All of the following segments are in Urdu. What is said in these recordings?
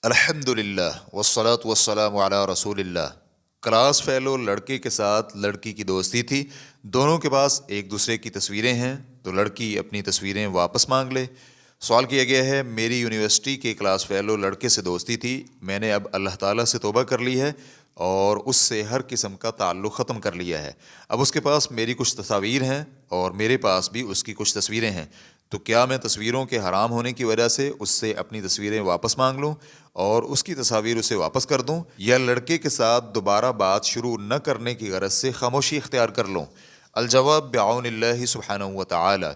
الحمدللہ والصلاة والسلام علی رسول اللہ۔ کلاس فیلو لڑکے کے ساتھ لڑکی کی دوستی تھی، دونوں کے پاس ایک دوسرے کی تصویریں ہیں تو لڑکی اپنی تصویریں واپس مانگ لے۔ سوال کیا گیا ہے، میری یونیورسٹی کے کلاس فیلو لڑکے سے دوستی تھی، میں نے اب اللہ تعالیٰ سے توبہ کر لی ہے اور اس سے ہر قسم کا تعلق ختم کر لیا ہے۔ اب اس کے پاس میری کچھ تصاویر ہیں اور میرے پاس بھی اس کی کچھ تصویریں ہیں، تو کیا میں تصویروں کے حرام ہونے کی وجہ سے اس سے اپنی تصویریں واپس مانگ لوں اور اس کی تصاویر اسے واپس کر دوں، یا لڑکے کے ساتھ دوبارہ بات شروع نہ کرنے کی غرض سے خاموشی اختیار کر لوں؟ الجواب بعون اللہ سبحانہ و تعالی،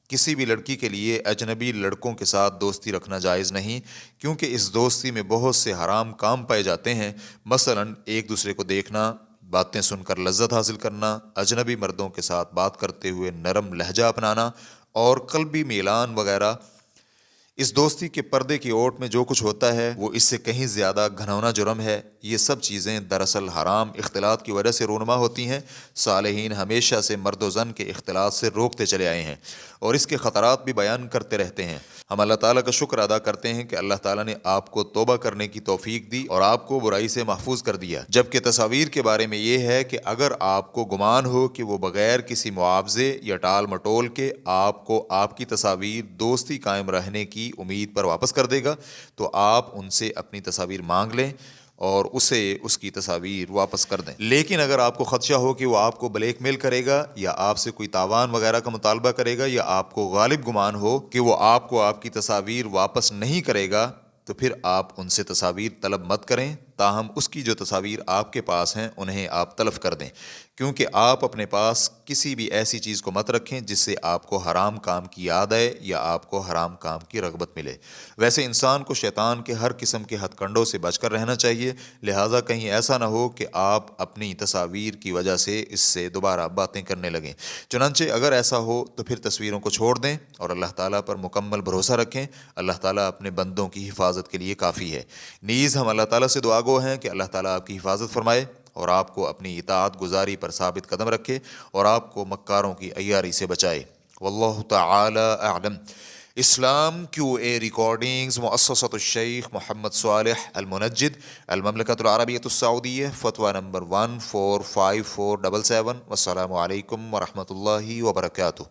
کسی بھی لڑکی کے لیے اجنبی لڑکوں کے ساتھ دوستی رکھنا جائز نہیں، کیونکہ اس دوستی میں بہت سے حرام کام پائے جاتے ہیں، مثلا ایک دوسرے کو دیکھنا، باتیں سن کر لذت حاصل کرنا، اجنبی مردوں کے ساتھ بات کرتے ہوئے نرم لہجہ اپنانا اور قلبی میلان وغیرہ۔ اس دوستی کے پردے کی اوٹ میں جو کچھ ہوتا ہے وہ اس سے کہیں زیادہ گھناؤنا جرم ہے۔ یہ سب چیزیں دراصل حرام اختلاط کی وجہ سے رونما ہوتی ہیں۔ صالحین ہمیشہ سے مرد و زن کے اختلاط سے روکتے چلے آئے ہیں اور اس کے خطرات بھی بیان کرتے رہتے ہیں۔ ہم اللہ تعالیٰ کا شکر ادا کرتے ہیں کہ اللہ تعالیٰ نے آپ کو توبہ کرنے کی توفیق دی اور آپ کو برائی سے محفوظ کر دیا۔ جبکہ تصاویر کے بارے میں یہ ہے کہ اگر آپ کو گمان ہو کہ وہ بغیر کسی معاوضے یا ٹال مٹول کے آپ کو آپ کی تصاویر دوستی قائم رہنے کی امید پر واپس کر دے گا، تو آپ ان سے اپنی تصاویر مانگ لیں اور اسے اس کی تصاویر واپس کر دیں۔ لیکن اگر آپ کو خدشہ ہو کہ وہ آپ کو بلیک میل کرے گا یا آپ سے کوئی تاوان وغیرہ کا مطالبہ کرے گا، یا آپ کو غالب گمان ہو کہ وہ آپ کو آپ کی تصاویر واپس نہیں کرے گا، تو پھر آپ ان سے تصاویر طلب مت کریں، تاہم اس کی جو تصاویر آپ کے پاس ہیں انہیں آپ تلف کر دیں، کیونکہ آپ اپنے پاس کسی بھی ایسی چیز کو مت رکھیں جس سے آپ کو حرام کام کی یاد آئے یا آپ کو حرام کام کی رغبت ملے۔ ویسے انسان کو شیطان کے ہر قسم کے ہتھ کنڈوں سے بچ کر رہنا چاہیے، لہٰذا کہیں ایسا نہ ہو کہ آپ اپنی تصاویر کی وجہ سے اس سے دوبارہ باتیں کرنے لگیں۔ چنانچہ اگر ایسا ہو تو پھر تصویروں کو چھوڑ دیں اور اللہ تعالیٰ پر مکمل بھروسہ رکھیں۔ اللہ تعالیٰ اپنے بندوں کی حفاظت کے لیے کافی ہے۔ نیز ہم اللہ تعالیٰ سے دعا گو ہیں کہ اللہ تعالیٰ آپ کی حفاظت فرمائے اور آپ کو اپنی اطاعت گزاری پر ثابت قدم رکھے اور آپ کو مکاروں کی عیاری سے بچائے۔ واللہ تعالی اعلم۔ اسلام کیو اے ریکارڈنگز، مؤسسۃ الشیخ محمد صالح المنجد، المملکۃ العربیۃ السعودیہ، فتویٰ نمبر 145477۔ والسلام علیکم ورحمۃ اللہ وبرکاتہ۔